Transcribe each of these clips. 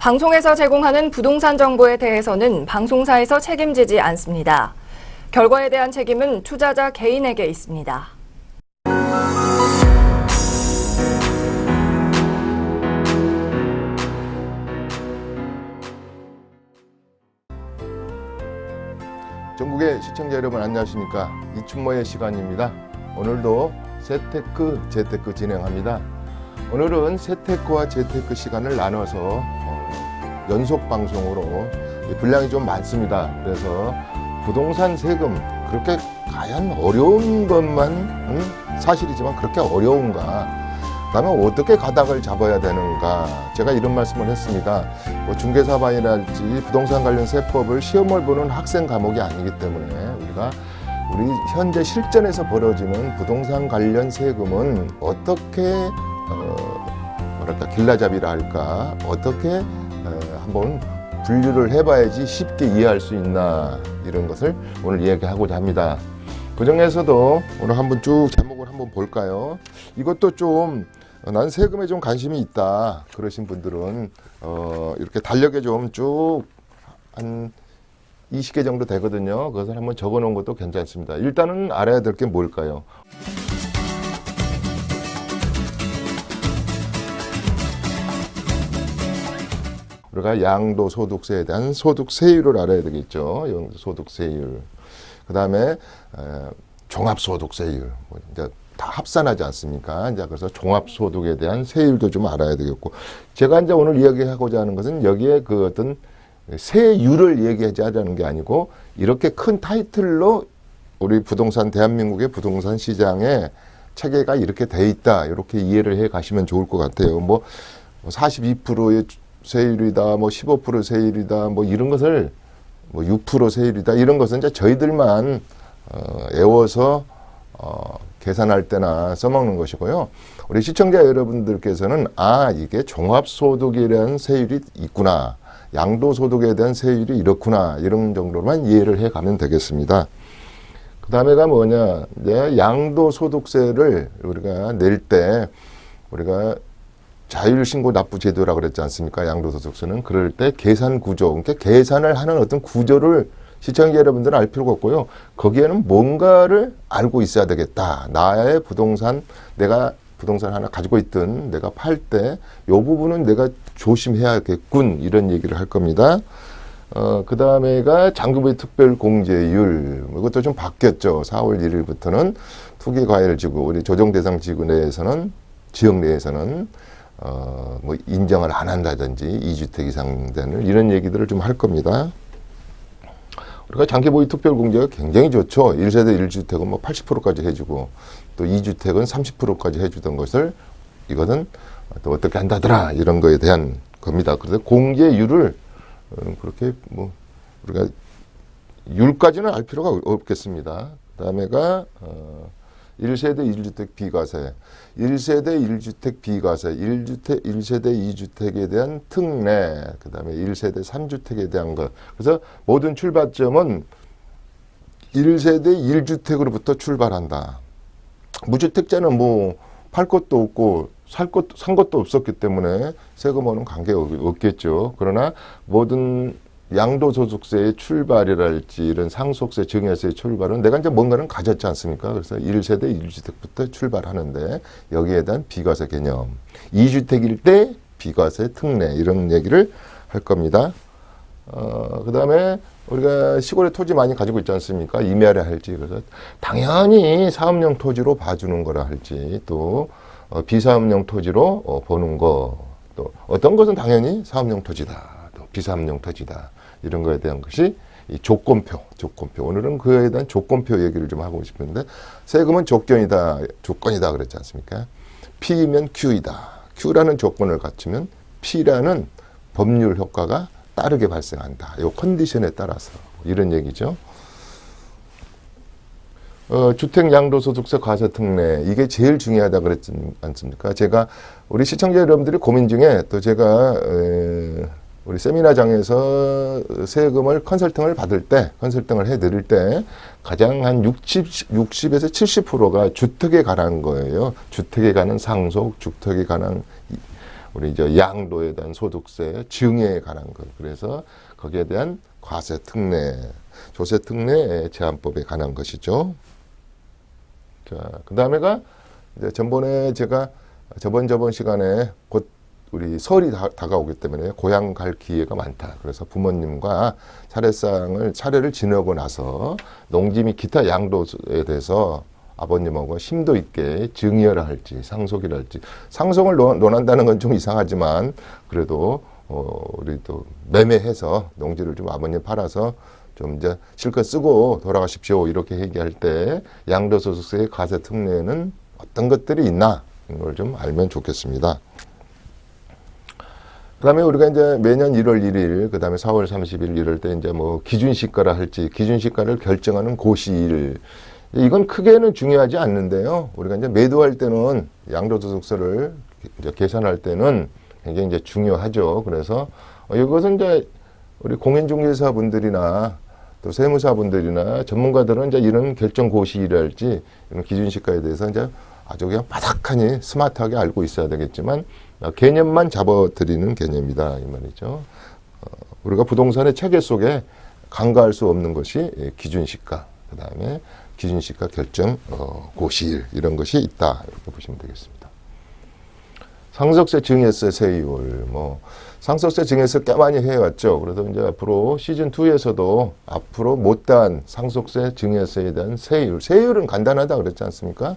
방송에서 제공하는 부동산 정보에 대해서는 방송사에서 책임지지 않습니다. 결과에 대한 책임은 투자자 개인에게 있습니다. 전국의 시청자 여러분 안녕하십니까. 이춘모의 시간입니다. 오늘도 세테크, 재테크 진행합니다. 오늘은 세테크와 재테크 시간을 나눠서 연속 방송으로 분량이 좀 많습니다. 그래서 부동산 세금 그렇게 과연 어려운 것만 사실이지만 그렇게 어려운가? 그다음에 어떻게 가닥을 잡아야 되는가? 제가 이런 말씀을 했습니다. 뭐 중개사반이랄지 부동산 관련 세법을 시험을 보는 학생 과목이 아니기 때문에 우리 현재 실전에서 벌어지는 부동산 관련 세금은 어떻게 길라잡이라 할까? 어떻게 한번 분류를 해봐야지 쉽게 이해할 수 있나 이런 것을 오늘 이야기하고자 합니다. 그 중에서도 오늘 한번 쭉 제목을 한번 볼까요? 이것도 좀 난 세금에 좀 관심이 있다 그러신 분들은 이렇게 달력에 좀 쭉 한 20개 정도 되거든요. 그것을 한번 적어 놓은 것도 괜찮습니다. 일단은 알아야 될 게 뭘까요? 우리가 양도소득세에 대한 소득세율을 알아야 되겠죠. 양도소득세율. 그 다음에 종합소득세율. 이제 다 합산하지 않습니까? 이제 그래서 종합소득에 대한 세율도 좀 알아야 되겠고. 제가 이제 오늘 이야기하고자 하는 것은 여기에 그 어떤 세율을 얘기하자는 게 아니고 이렇게 큰 타이틀로 우리 부동산, 대한민국의 부동산 시장의 체계가 이렇게 돼 있다. 이렇게 이해를 해 가시면 좋을 것 같아요. 뭐 42%의 세율이다, 뭐 15% 세율이다, 뭐 이런 것을 뭐 6% 세율이다 이런 것은 이제 저희들만 애워서 계산할 때나 써먹는 것이고요. 우리 시청자 여러분들께서는 이게 종합소득에 대한 세율이 있구나, 양도소득에 대한 세율이 이렇구나 이런 정도로만 이해를 해가면 되겠습니다. 그 다음에가 뭐냐, 이제 양도소득세를 우리가 낼 때 우리가 자율신고납부제도라고 그랬지 않습니까? 양도소득세는. 그럴 때 계산 구조, 그러니까 계산을 하는 어떤 구조를 시청자 여러분들은 알 필요가 없고요. 거기에는 뭔가를 알고 있어야 되겠다. 나의 부동산, 내가 부동산 하나 가지고 있든 내가 팔 때 이 부분은 내가 조심해야겠군 이런 얘기를 할 겁니다. 그 다음에가 장기부의 특별공제율. 이것도 좀 바뀌었죠. 4월 1일부터는 투기과열지구, 우리 조정대상지구 내에서는, 지역 내에서는 뭐 인정을 안 한다든지 2주택 이상 되는 이런 얘기들을 좀 할 겁니다. 우리가 장기보유 특별공제가 굉장히 좋죠. 1세대 1주택은 뭐 80%까지 해주고 또 2주택은 30%까지 해주던 것을 이거는 또 어떻게 한다더라 이런 거에 대한 겁니다. 그래서 공제율을 그렇게 뭐 우리가 율까지는 알 필요가 없겠습니다. 그 다음에가 1세대 1주택 비과세, 1세대 1주택 비과세, 1세대 2주택에 대한 특례, 그 다음에 1세대 3주택에 대한 것. 그래서 모든 출발점은 1세대 1주택으로부터 출발한다. 무주택자는 뭐 팔 것도 없고 산 것도 없었기 때문에 세금하고는 관계가 없겠죠. 그러나 모든 양도소득세의 출발이랄지 이런 상속세, 증여세의 출발은 내가 이제 뭔가는 가졌지 않습니까? 그래서 1세대 1주택부터 출발하는데 여기에 대한 비과세 개념. 2주택일 때 비과세 특례 이런 얘기를 할 겁니다. 그 다음에 우리가 시골에 토지 많이 가지고 있지 않습니까? 임야를 할지. 그래서 당연히 사업용 토지로 봐주는 거라 할지 또 비사업용 토지로 보는 거, 또 어떤 것은 당연히 사업용 토지다. 또 비사업용 토지다. 이런 거에 대한 것이 이 조건표. 오늘은 그에 대한 조건표 얘기를 좀 하고 싶은데 세금은 조건이다 그랬지 않습니까? P면 Q이다. Q라는 조건을 갖추면 P라는 법률 효과가 따르게 발생한다. 이 컨디션에 따라서 이런 얘기죠. 주택 양도소득세 과세 특례 이게 제일 중요하다 그랬지 않습니까? 제가 우리 시청자 여러분들이 고민 중에 또 제가 우리 세미나장에서 세금을 컨설팅을 해드릴 때 가장 한 60에서 70%가 주택에 관한 거예요. 주택에 관한 상속, 주택에 관한 우리 이제 양도에 대한 소득세 증여에 관한 것. 그래서 거기에 대한 과세 특례, 조세 특례 제한법에 관한 것이죠. 자, 그 다음에가 이제 전번에 제가 저번 시간에 곧 우리 설이 다가오기 때문에 고향 갈 기회가 많다. 그래서 부모님과 차례를 지내고 나서 농지 및 기타 양도에 대해서 아버님하고 심도 있게 증여를 할지 상속이라 할지, 상속을 논한다는 건 좀 이상하지만 그래도 우리 또 매매해서 농지를 좀 아버님 팔아서 좀 이제 실컷 쓰고 돌아가십시오 이렇게 얘기할 때 양도소득세의 과세 특례는 어떤 것들이 있나 이걸 좀 알면 좋겠습니다. 그다음에 우리가 이제 매년 1월 1일, 그다음에 4월 30일 이럴 때 이제 뭐 기준시가라 할지 기준시가를 결정하는 고시일, 이건 크게는 중요하지 않는데요. 우리가 이제 매도할 때는 양도소득세를 이제 계산할 때는 굉장히 이제 중요하죠. 그래서 이것은 이제 우리 공인중개사분들이나 또 세무사분들이나 전문가들은 이제 이런 결정 고시일할지 이런 기준시가에 대해서 이제 아주 그냥 바닥하니 스마트하게 알고 있어야 되겠지만 개념만 잡아드리는 개념이다 이 말이죠. 우리가 부동산의 체계 속에 간과할 수 없는 것이 기준시가, 그 다음에 기준시가 결정 고시일 이런 것이 있다 이렇게 보시면 되겠습니다. 상속세 증여세 세율, 뭐 상속세 증여세 꽤 많이 해왔죠. 그래서 이제 앞으로 시즌 2에서도 앞으로 못다한 상속세 증여세에 대한 세율은 간단하다 그랬지 않습니까?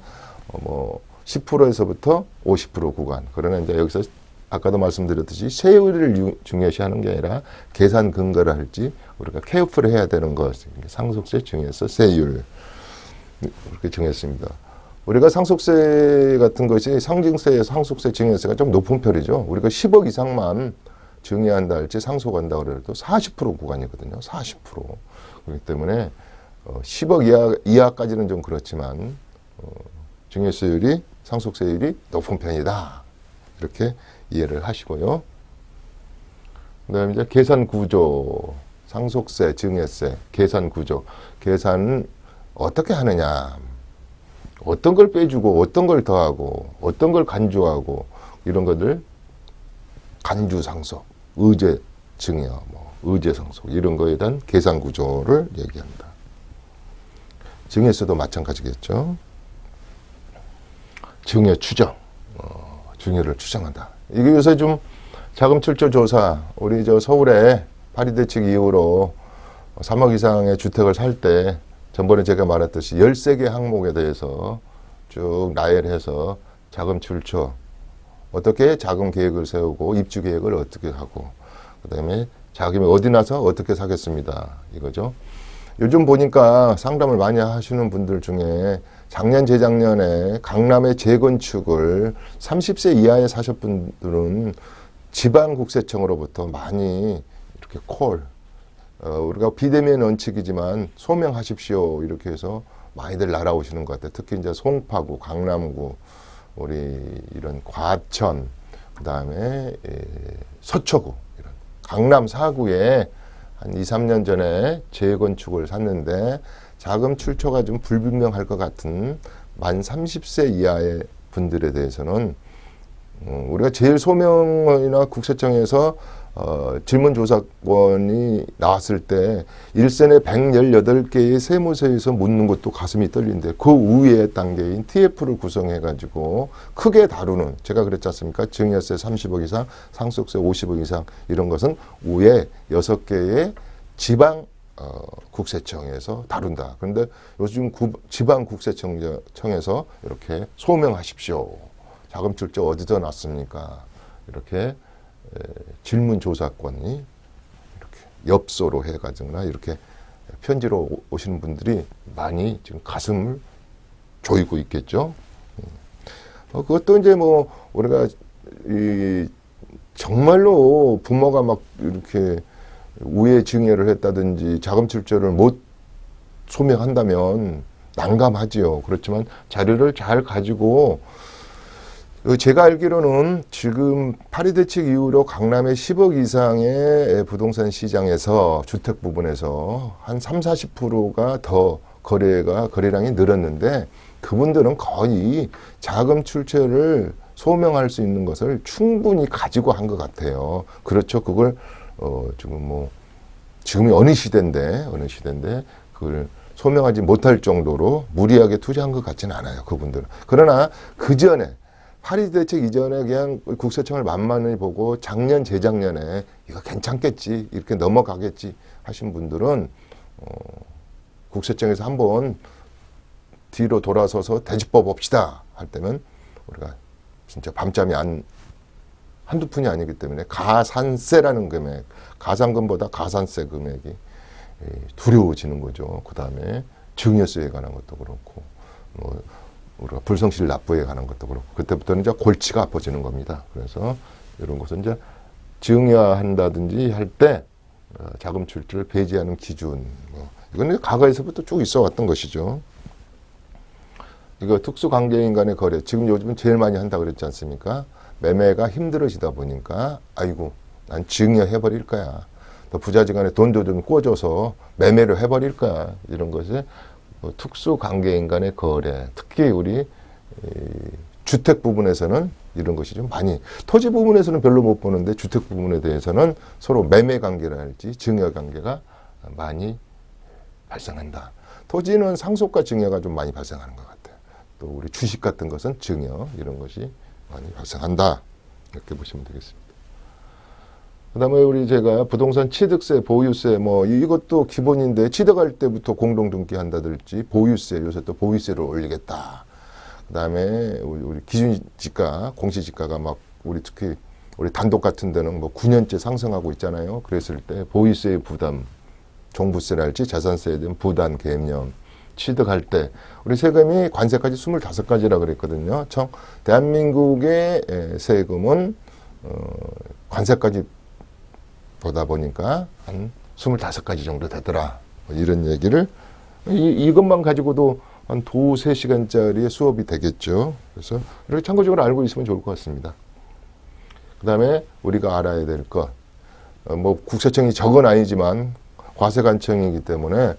뭐 10%에서부터 50% 구간. 그러나 이제 여기서 아까도 말씀드렸듯이 세율을 중요시하는 게 아니라 계산 근거를 할지 우리가 케어풀 해야 되는 것, 상속세 증여세 세율 이렇게 정했습니다. 우리가 상속세 같은 것이 상징세, 상속세 증여세가 좀 높은 편이죠. 우리가 10억 이상만 증여한다 할지 상속한다 그래도 40% 구간이거든요. 40%. 그렇기 때문에 10억 이하까지는 좀 그렇지만 증여세율이 상속세율이 높은 편이다. 이렇게 이해를 하시고요. 그 다음에 이제 계산 구조, 상속세, 증여세, 계산 구조. 계산은 어떻게 하느냐. 어떤 걸 빼주고, 어떤 걸 더하고, 어떤 걸 간주하고, 이런 것들, 간주상속, 의제 증여, 의제 상속, 이런 거에 대한 계산 구조를 얘기합니다. 증여세도 마찬가지겠죠. 증여 추정, 증여를 추정한다. 이게 요새 좀 자금 출처 조사, 우리 저 서울에 파리대책 이후로 3억 이상의 주택을 살 때 전번에 제가 말했듯이 13개 항목에 대해서 쭉 나열해서 자금 출처, 어떻게 자금 계획을 세우고 입주 계획을 어떻게 하고 그다음에 자금이 어디 나서 어떻게 사겠습니다. 이거죠. 요즘 보니까 상담을 많이 하시는 분들 중에 작년 재작년에 강남의 재건축을 30세 이하에 사셨던 분들은 지방국세청으로부터 많이 이렇게 우리가 비대면 원칙이지만 소명하십시오 이렇게 해서 많이들 날아오시는 것 같아요. 특히 이제 송파구, 강남구, 우리 이런 과천, 그 다음에 서초구, 이런 강남 4구에 한 2, 3년 전에 재건축을 샀는데 자금 출처가 좀 불분명할 것 같은 만 30세 이하의 분들에 대해서는 우리가 제일 소명이나 국세청에서 질문조사권이 나왔을 때 일선에 118개의 세무서에서 묻는 것도 가슴이 떨리는데 그 위에 단계인 TF를 구성해가지고 크게 다루는, 제가 그랬지 않습니까? 증여세 30억 이상, 상속세 50억 이상 이런 것은 위에 6개의 지방 국세청에서 다룬다. 그런데 요즘 지방 국세청에서 이렇게 소명하십시오. 자금 출처 어디서 났습니까? 이렇게 질문 조사권이 이렇게 엽서로 해가지고나 이렇게 편지로 오시는 분들이 많이 지금 가슴을 조이고 있겠죠. 그것도 이제 뭐 우리가 정말로 부모가 막 이렇게 우회 증여를 했다든지 자금 출처를 못 소명한다면 난감하지요. 그렇지만 자료를 잘 가지고 제가 알기로는 지금 파리대책 이후로 강남의 10억 이상의 부동산 시장에서 주택 부분에서 한 30-40%가 더 거래량이 늘었는데 그분들은 거의 자금 출처를 소명할 수 있는 것을 충분히 가지고 한 것 같아요. 그렇죠. 그걸 지금이 어느 시대인데 그걸 소명하지 못할 정도로 무리하게 투자한 것 같지는 않아요. 그분들은. 그러나 그 전에 파리 대책 이전에 그냥 국세청을 만만히 보고 작년 재작년에 이거 괜찮겠지 이렇게 넘어가겠지 하신 분들은 국세청에서 한번 뒤로 돌아서서 되짚어 봅시다 할 때면 우리가 진짜 밤잠이 한두 푼이 아니기 때문에 가산세라는 금액, 가상금보다 가산세 금액이 두려워지는 거죠. 그 다음에 증여세에 관한 것도 그렇고, 우리가 불성실 납부에 관한 것도 그렇고, 그때부터는 이제 골치가 아파지는 겁니다. 그래서 이런 것은 이제 증여한다든지 할 때 자금 출처를 배제하는 기준, 이건 과거에서부터 쭉 있어 왔던 것이죠. 이거 특수관계인 간의 거래, 지금 요즘은 제일 많이 한다 그랬지 않습니까? 매매가 힘들어지다 보니까 아이고 난 증여해버릴 거야. 또 부자지간에 돈도 좀 꿔줘서 매매를 해버릴 거야. 이런 것이 특수관계인 간의 거래, 특히 우리 주택 부분에서는 이런 것이 좀 많이, 토지 부분에서는 별로 못 보는데 주택 부분에 대해서는 서로 매매 관계랄지 증여 관계가 많이 발생한다. 토지는 상속과 증여가 좀 많이 발생하는 것 같아요. 또 우리 주식 같은 것은 증여 이런 것이 많이 발생한다. 이렇게 보시면 되겠습니다. 그 다음에 제가 부동산 취득세, 보유세, 이것도 기본인데 취득할 때부터 공동등기 한다든지 보유세, 요새 또 보유세를 올리겠다. 그 다음에 우리 기준지가, 공시지가가 특히 우리 단독 같은 데는 9년째 상승하고 있잖아요. 그랬을 때 보유세의 부담, 종부세랄지 자산세에 대한 부담 개념, 취득할 때 우리 세금이 관세까지 25가지라 그랬거든요. 대한민국의 세금은 관세까지 보다 보니까 한 25가지 정도 되더라. 이런 얘기를 이것만 가지고도 한 2-3시간짜리의 수업이 되겠죠. 그래서 이렇게 참고적으로 알고 있으면 좋을 것 같습니다. 그 다음에 우리가 알아야 될 것, 국세청이 적은 아니지만 과세관청이기 때문에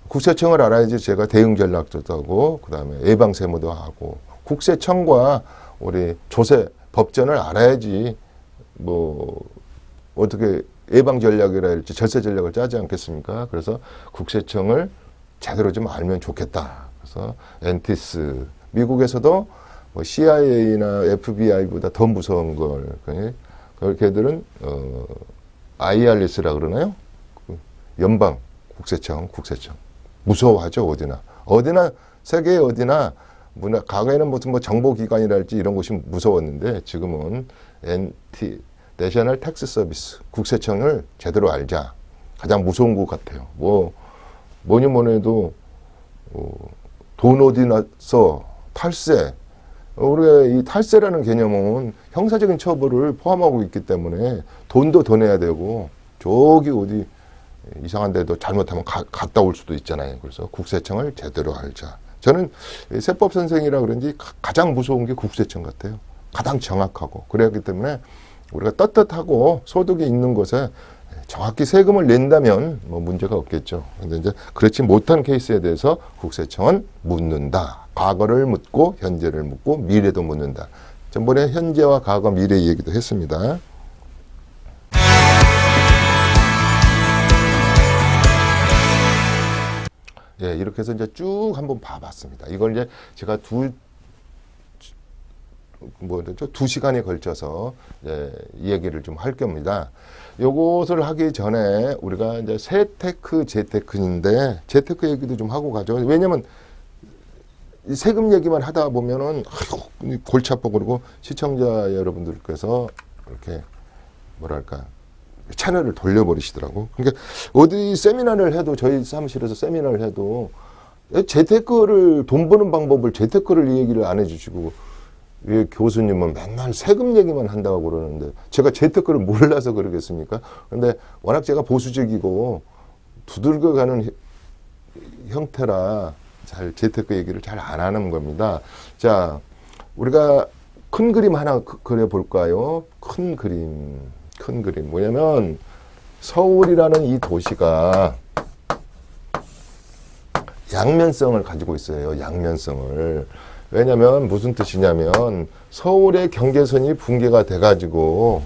국세청을 알아야지 제가 대응 전략도 하고, 그 다음에 예방 세무도 하고, 국세청과 우리 조세 법전을 알아야지 어떻게 예방 전략이라 할지 절세 전략을 짜지 않겠습니까? 그래서 국세청을 제대로 좀 알면 좋겠다. 그래서 엔티스, 미국에서도 CIA나 FBI보다 더 무서운 걸, 걔들은 IRS라 그러나요? 연방 국세청. 무서워하죠, 어디나, 세계 어디나, 과거에는 무슨 정보기관이랄지 이런 곳이 무서웠는데, 지금은 내셔널 텍스 서비스, 국세청을 제대로 알자. 가장 무서운 것 같아요. 뭐니 해도, 돈 어디나 써, 탈세. 우리가 이 탈세라는 개념은 형사적인 처벌을 포함하고 있기 때문에 돈도 더 내야 되고, 저기 어디, 이상한 데도 잘못하면 갔다 올 수도 있잖아요. 그래서 국세청을 제대로 알자. 저는 세법 선생이라 그런지 가장 무서운 게 국세청 같아요. 가장 정확하고. 그렇기 때문에 우리가 떳떳하고 소득이 있는 곳에 정확히 세금을 낸다면 문제가 없겠죠. 근데 이제 그렇지 못한 케이스에 대해서 국세청은 묻는다. 과거를 묻고 현재를 묻고 미래도 묻는다. 전번에 현재와 과거 미래 얘기도 했습니다. 예, 이렇게 해서 이제 쭉 한번 봐봤습니다. 이걸 이제 제가 두 시간에 걸쳐서 이 얘기를 좀 할 겁니다. 요것을 하기 전에 우리가 이제 세테크, 재테크인데, 재테크 얘기도 좀 하고 가죠. 왜냐면 이 세금 얘기만 하다 보면은, 골치 아파. 그리고 시청자 여러분들께서 이렇게, 채널을 돌려버리시더라고. 그러니까 어디 세미나를 해도, 저희 사무실에서 세미나를 해도 재테크를, 돈 버는 방법을 재테크를 얘기를 안 해주시고, 왜 교수님은 맨날 세금 얘기만 한다고 그러는데 제가 재테크를 몰라서 그러겠습니까? 근데 워낙 제가 보수적이고 두들겨가는 형태라 잘 재테크 얘기를 잘 안 하는 겁니다. 자, 우리가 큰 그림 하나 그려볼까요? 큰 그림 뭐냐면 서울이라는 이 도시가 양면성을 가지고 있어요. 양면성을. 왜냐면 무슨 뜻이냐면 서울의 경계선이 붕괴가 돼가지고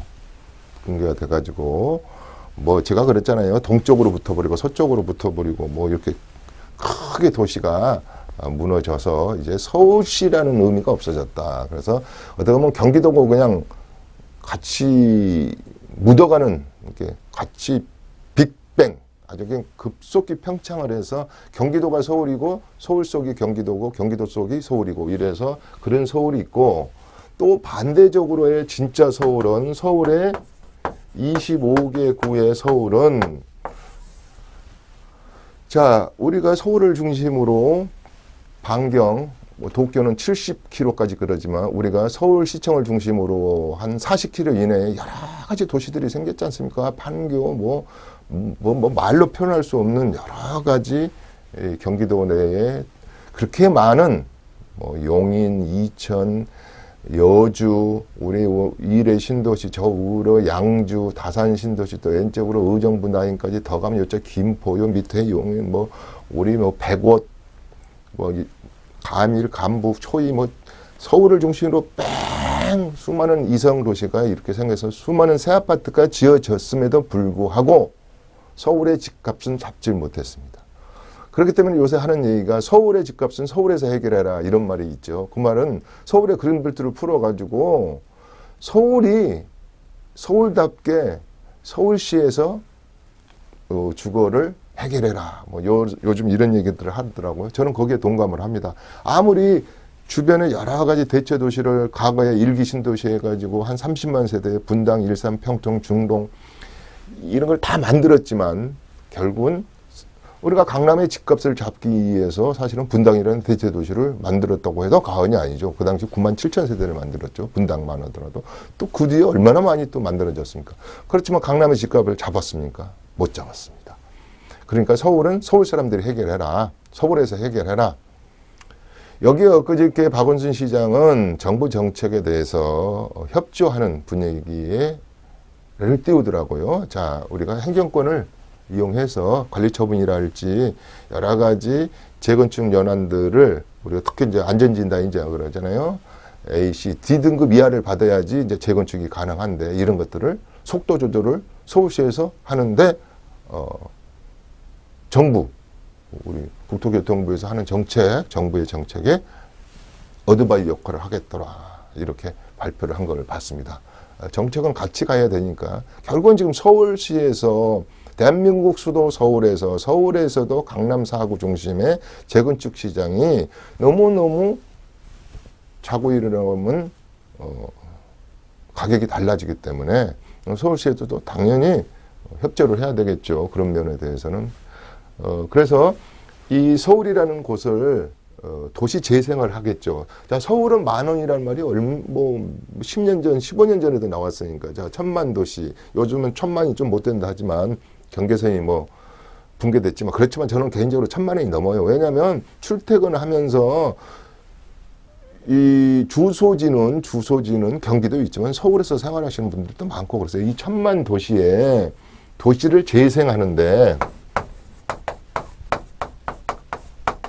뭐 제가 그랬잖아요. 동쪽으로 붙어버리고 서쪽으로 붙어버리고 뭐 이렇게 크게 도시가 무너져서 이제 서울시라는 의미가 없어졌다. 그래서 어떻게 보면 경기도고 그냥 같이 묻어가는 이렇게 같이 빅뱅 아주 그냥 급속히 평창을 해서 경기도가 서울이고 서울 속이 경기도고 경기도 속이 서울이고 이래서 그런 서울이 있고 또 반대적으로의 진짜 서울은 서울의 25개 구의 서울은 자 우리가 서울을 중심으로 반경 뭐 도쿄는 70km까지 그러지만 우리가 서울시청을 중심으로 한 40km 이내에 여러 가지 도시들이 생겼지 않습니까? 판교 뭐 말로 표현할 수 없는 여러 가지 경기도 내에 그렇게 많은 뭐 용인, 이천, 여주, 우리 일의 신도시, 저 우러 양주, 다산 신도시 또 왼쪽으로 의정부 라인까지 더 가면 이쪽 김포, 요 밑에 용인 뭐 우리 뭐 백옷 뭐 감일, 감북, 초이 뭐 서울을 중심으로 뺑 수많은 이성 도시가 이렇게 생겨서 수많은 새 아파트가 지어졌음에도 불구하고 서울의 집값은 잡지 못했습니다. 그렇기 때문에 요새 하는 얘기가 서울의 집값은 서울에서 해결해라 이런 말이 있죠. 그 말은 서울의 그린벨트를 풀어가지고 서울이 서울답게 서울시에서 주거를 해결해라. 뭐 요즘 이런 얘기들을 하더라고요. 저는 거기에 동감을 합니다. 아무리 주변에 여러 가지 대체 도시를 과거에 일기 신도시 해가지고 한 30만 세대 분당, 일산, 평택, 중동 이런 걸 다 만들었지만 결국은 우리가 강남의 집값을 잡기 위해서 사실은 분당이라는 대체 도시를 만들었다고 해도 과언이 아니죠. 그 당시 9만 7천 세대를 만들었죠. 분당만 하더라도. 또 그 뒤에 얼마나 많이 또 만들어졌습니까? 그렇지만 강남의 집값을 잡았습니까? 못 잡았습니다. 그러니까 서울은 서울 사람들이 해결해라. 서울에서 해결해라. 여기에 엊그저께 박원순 시장은 정부 정책에 대해서 협조하는 분위기를 띄우더라고요. 자, 우리가 행정권을 이용해서 관리처분이랄지 여러 가지 재건축 연한들을 우리가 특히 이제 안전진단이자 그러잖아요. A, C, D 등급 이하를 받아야지 이제 재건축이 가능한데 이런 것들을 속도 조절을 서울시에서 하는데 정부 우리 국토교통부에서 하는 정책, 정부의 정책에 어드바이 역할을 하겠더라 이렇게 발표를 한 걸 봤습니다. 정책은 같이 가야 되니까 결국은 지금 서울시에서 대한민국 수도 서울에서도 강남 4구 중심의 재건축 시장이 너무너무 자고 일어나면 가격이 달라지기 때문에 서울시에서도 당연히 협조를 해야 되겠죠. 그런 면에 대해서는. 그래서 이 서울이라는 곳을 도시 재생을 하겠죠. 자, 서울은 10,000원이라는 말이 뭐 10년 전, 15년 전에도 나왔으니까. 자, 1000만 도시. 요즘은 1000만이 좀 못 된다 하지만 경계선이 뭐 붕괴됐지만 그렇지만 저는 개인적으로 1000만원이 넘어요. 왜냐하면 출퇴근을 하면서 이 주소지는 경기도 있지만 서울에서 생활하시는 분들도 많고 그래서 이 1000만 도시에 도시를 재생하는데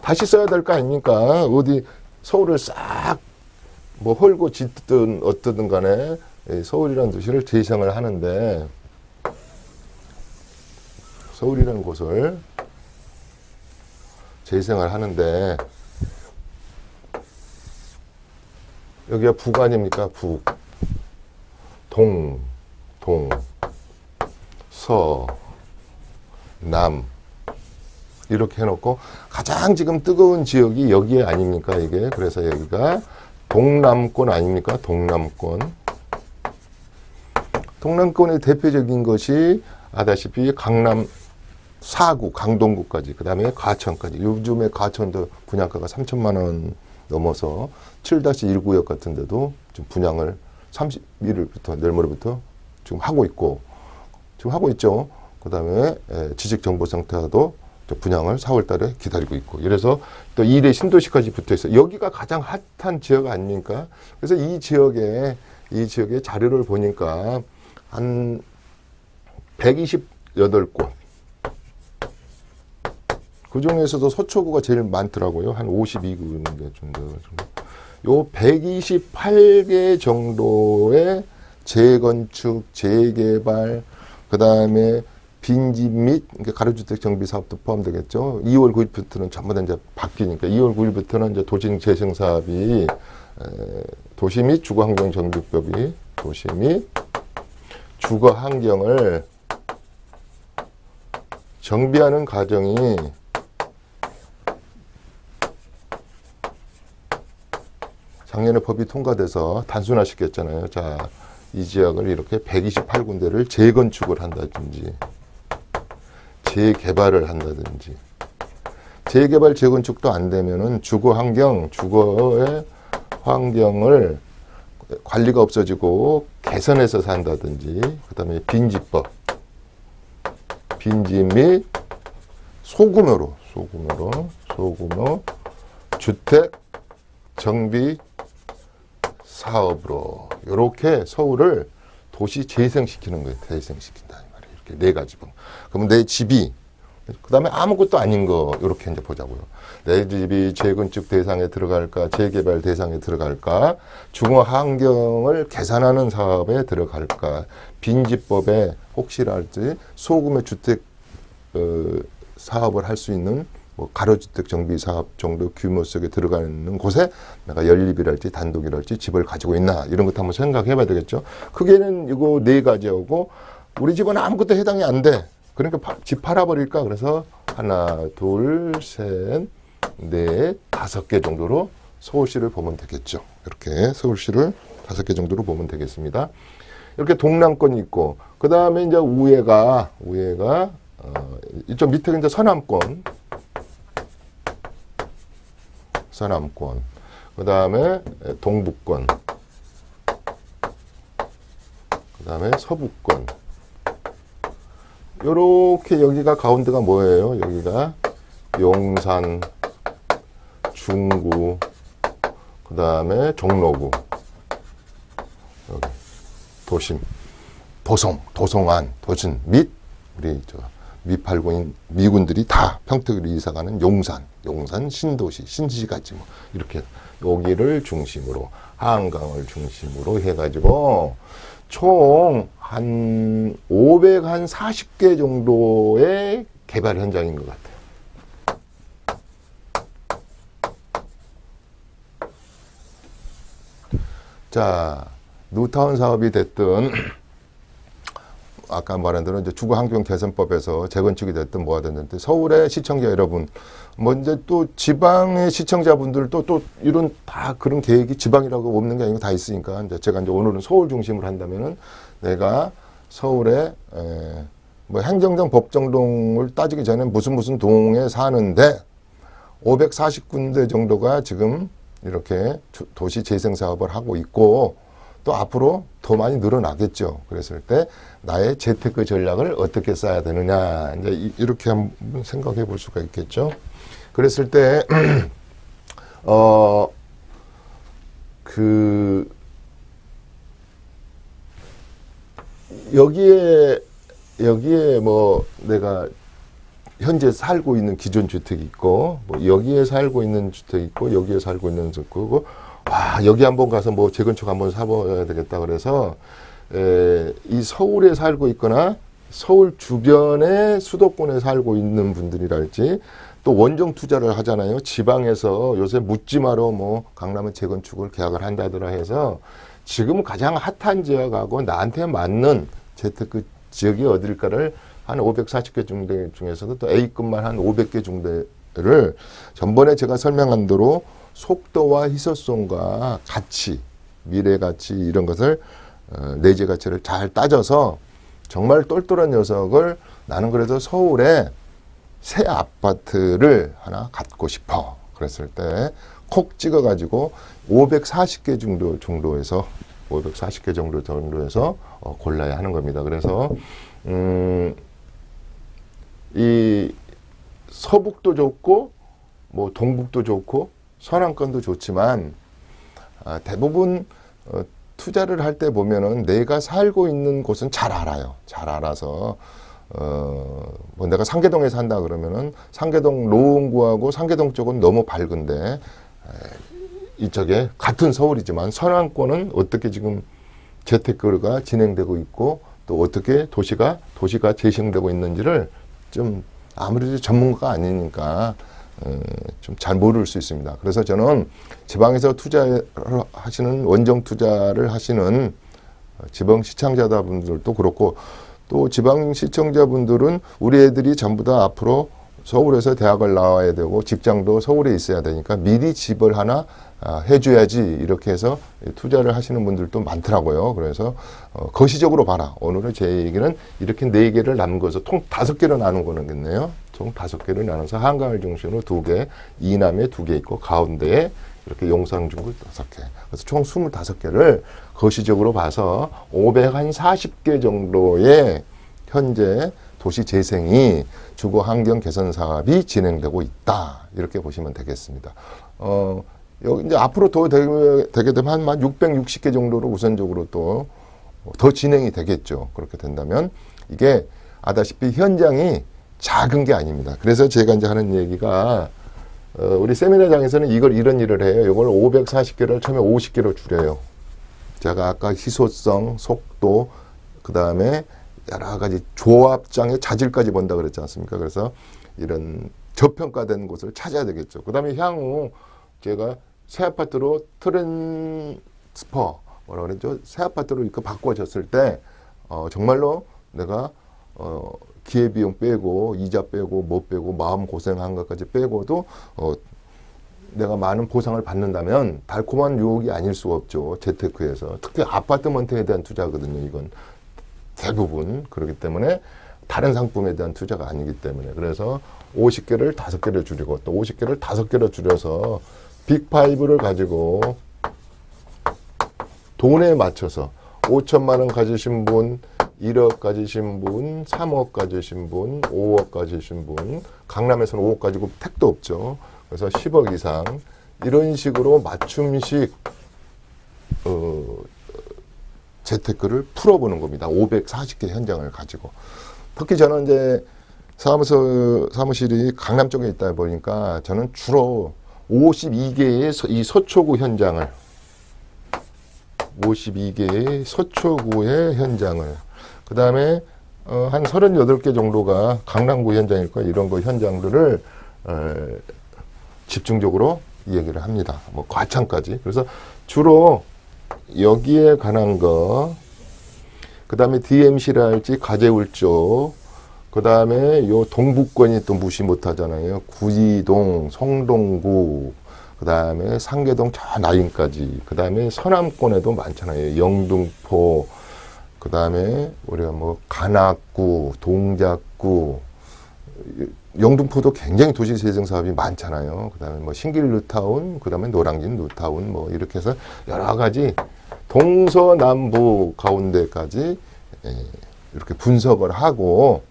다시 써야 될 거 아닙니까? 어디 서울을 싹 뭐 헐고 짓든 어떻든 간에 서울이라는 도시를 재생을 하는데 서울이라는 곳을 재생을 하는데 여기가 북 아닙니까? 북, 동, 서, 남 이렇게 해놓고 가장 지금 뜨거운 지역이 여기에 아닙니까? 이게 그래서 여기가 동남권 아닙니까? 동남권의 대표적인 것이 아다시피 강남 4구, 강동구까지, 그 다음에 가천까지. 요즘에 가천도 분양가가 3천만 원 넘어서 7-1구역 같은 데도 좀 분양을 31일부터, 내일 모레부터 지금 하고 있죠. 그 다음에 지식정보센터도 분양을 4월 달에 기다리고 있고. 이래서 또 2대 신도시까지 붙어 있어요. 여기가 가장 핫한 지역 아닙니까? 그래서 이 지역의 자료를 보니까 한 128곳. 그 중에서도 서초구가 제일 많더라고요. 한 52구 정도. 요 128개 정도의 재건축, 재개발, 그 다음에 빈집 및 가로주택 정비 사업도 포함되겠죠. 2월 9일부터는 전부 다 이제 바뀌니까 2월 9일부터는 이제 도시 재생 사업이 도시 및 주거 환경 정비법이 도시 및 주거 환경을 정비하는 과정이 작년에 법이 통과돼서 단순화시켰잖아요. 자, 이 지역을 이렇게 128군데를 재건축을 한다든지 재개발을 한다든지 재개발 재건축도 안 되면은 주거 환경, 주거의 환경을 관리가 없어지고 개선해서 산다든지 그다음에 빈집법, 빈집 및 소규모 주택 정비 사업으로 이렇게 서울을 도시 재생시키는 거예요. 재생시킨다 이 말이에요. 이렇게 네 가지 분. 그러면 내 집이 그다음에 아무것도 아닌 거 이렇게 이제 보자고요. 내 집이 재건축 대상에 들어갈까, 재개발 대상에 들어갈까, 주거 환경을 개선하는 사업에 들어갈까, 빈집법에 혹시랄지 소규모 주택 사업을 할 수 있는 뭐 가로주택 정비 사업 정도 규모 속에 들어가는 곳에 내가 연립이랄지 단독이랄지 집을 가지고 있나 이런 것도 한번 생각해 봐야 되겠죠. 크게는 이거 네 가지하고 우리 집은 아무것도 해당이 안 돼. 그러니까 집 팔아버릴까? 그래서 하나, 둘, 셋, 넷, 5개 정도로 서울시를 보면 되겠죠. 이렇게 서울시를 5개 정도로 보면 되겠습니다. 이렇게 동남권이 있고 그 다음에 이제 우회가 이쪽 밑에 이제 서남권, 그 다음에 동북권, 그 다음에 서북권. 요렇게 여기가 가운데가 뭐예요? 여기가 용산, 중구, 그 다음에 종로구, 여기 도심, 도성안, 도심 및 우리 미팔군 미군들이 다 평택으로 이사가는 용산 신도시, 신시까지 뭐 이렇게 여기를 중심으로 한강을 중심으로 해가지고 총 한 540개 정도의 개발 현장인 것 같아요. 자, 뉴타운 사업이 됐든 아까 말한 대로 이제 주거환경개선법에서 재건축이 됐든 뭐가 됐는데 서울의 시청자 여러분, 뭐 이제 또 지방의 시청자분들도 또 이런 다 그런 계획이 지방이라고 없는 게 아니고 다 있으니까 이제 제가 이제 오늘은 서울 중심으로 한다면은 내가 서울에 뭐 행정동 법정동을 따지기 전에 무슨 동에 사는데 540군데 정도가 지금 이렇게 도시 재생 사업을 하고 있고 또 앞으로 더 많이 늘어나겠죠. 그랬을 때 나의 재테크 전략을 어떻게 써야 되느냐 이제 이렇게 한번 생각해 볼 수가 있겠죠. 그랬을 때 여기에 뭐 내가 현재 살고 있는 기존 주택이 있고 뭐 여기에 살고 있는 주택이 있고 여기에 살고 있는 주택이고 여기 한번 가서 뭐 재건축 한번 사봐야 되겠다 그래서 이 서울에 살고 있거나 서울 주변에 수도권에 살고 있는 분들이랄지 또 원정 투자를 하잖아요. 지방에서 요새 묻지마로 뭐 강남의 재건축을 계약을 한다더라 해서 지금 가장 핫한 지역하고 나한테 맞는 재테크 지역이 어딜까를 한 540개 정도 중에서도 또 A급만 한 500개 정도를 전번에 제가 설명한 대로 속도와 희소성과 가치, 미래 가치 이런 것을 내재 가치를 잘 따져서 정말 똘똘한 녀석을 나는 그래도 서울에 새 아파트를 하나 갖고 싶어. 그랬을 때 콕 찍어가지고 540개 정도에서 540개 정도에서 골라야 하는 겁니다. 그래서 이 서북도 좋고 뭐 동북도 좋고 서남권도 좋지만 대부분 투자를 할 때 보면은 내가 살고 있는 곳은 잘 알아요. 잘 알아서 뭐 내가 상계동에 산다 그러면은 상계동 노원구하고 상계동 쪽은 너무 밝은데 이쪽에 같은 서울이지만 서남권은 어떻게 지금 재테크가 진행되고 있고 또 어떻게 도시가 재생되고 있는지를 좀 아무래도 전문가가 아니니까 좀 잘 모를 수 있습니다. 그래서 저는 지방에서 투자하시는 원정 투자를 하시는 지방 시청자분들도 그렇고 또 지방 시청자분들은 우리 애들이 전부 다 앞으로 서울에서 대학을 나와야 되고 직장도 서울에 있어야 되니까 미리 집을 하나 해줘야지 이렇게 해서 투자를 하시는 분들도 많더라고요. 그래서 거시적으로 봐라. 오늘은 제 얘기는 이렇게 4개를 남겨서 통 5개로 나눈 거겠네요. 총 5개를 나눠서 한강을 중심으로 2개, 이남에 2개 있고 가운데에 이렇게 용산 중구 5개. 그래서 총 25개를 거시적으로 봐서 540개 정도의 현재 도시 재생이 주거 환경 개선 사업이 진행되고 있다. 이렇게 보시면 되겠습니다. 여기 이제 앞으로 더 되게 되면 한 660개 정도로 우선적으로 또 더 진행이 되겠죠. 그렇게 된다면 이게 아다시피 현장이 작은 게 아닙니다. 그래서 제가 이제 하는 얘기가 우리 세미나장에서는 이런 일을 해요. 이걸 540개를 처음에 50개로 줄여요. 제가 아까 희소성, 속도, 그 다음에 여러 가지 조합장의 자질까지 본다 그랬지 않습니까? 그래서 이런 저평가된 곳을 찾아야 되겠죠. 그 다음에 향후 제가 새 아파트로 트랜스퍼, 뭐라 그랬죠? 새 아파트로 이렇게 바꿔졌을 때, 정말로 내가, 기회비용 빼고, 이자 빼고, 뭐 빼고, 마음 고생한 것까지 빼고도, 내가 많은 보상을 받는다면 달콤한 유혹이 아닐 수가 없죠. 재테크에서. 특히 아파트먼트에 대한 투자거든요. 이건 대부분. 그렇기 때문에 다른 상품에 대한 투자가 아니기 때문에. 그래서 50개를 5개를 줄이고 또 50개를 5개로 줄여서 빅5를 가지고 돈에 맞춰서 5천만 원 가지신 분, 1억 가지신 분, 3억 가지신 분, 5억 가지신 분, 강남에서는 5억 가지고 택도 없죠. 그래서 10억 이상 이런 식으로 맞춤식 재테크를 풀어보는 겁니다. 540개 현장을 가지고. 특히 저는 이제 사무실이 강남 쪽에 있다 보니까 저는 주로 52개의 이 서초구 현장을 52개의 서초구의 현장을 그 다음에 한 38개 정도가 강남구 현장일 거예요. 이런 거 현장들을 집중적으로 얘기를 합니다. 뭐 과창까지. 그래서 주로 여기에 관한 거, 그 다음에 DMC랄지 가재울 쪽, 그 다음에 요 동북권이 또 무시 못하잖아요. 구이동, 성동구, 그 다음에 상계동 저 라인까지, 그 다음에 서남권에도 많잖아요. 영등포, 그 다음에 우리가 뭐 관악구, 동작구, 영등포도 굉장히 도시 재생 사업이 많잖아요. 그 다음에 뭐 신길 뉴타운, 그 다음에 노량진 뉴타운, 뭐 이렇게 해서 여러 가지 동서남북 가운데까지 이렇게 분석을 하고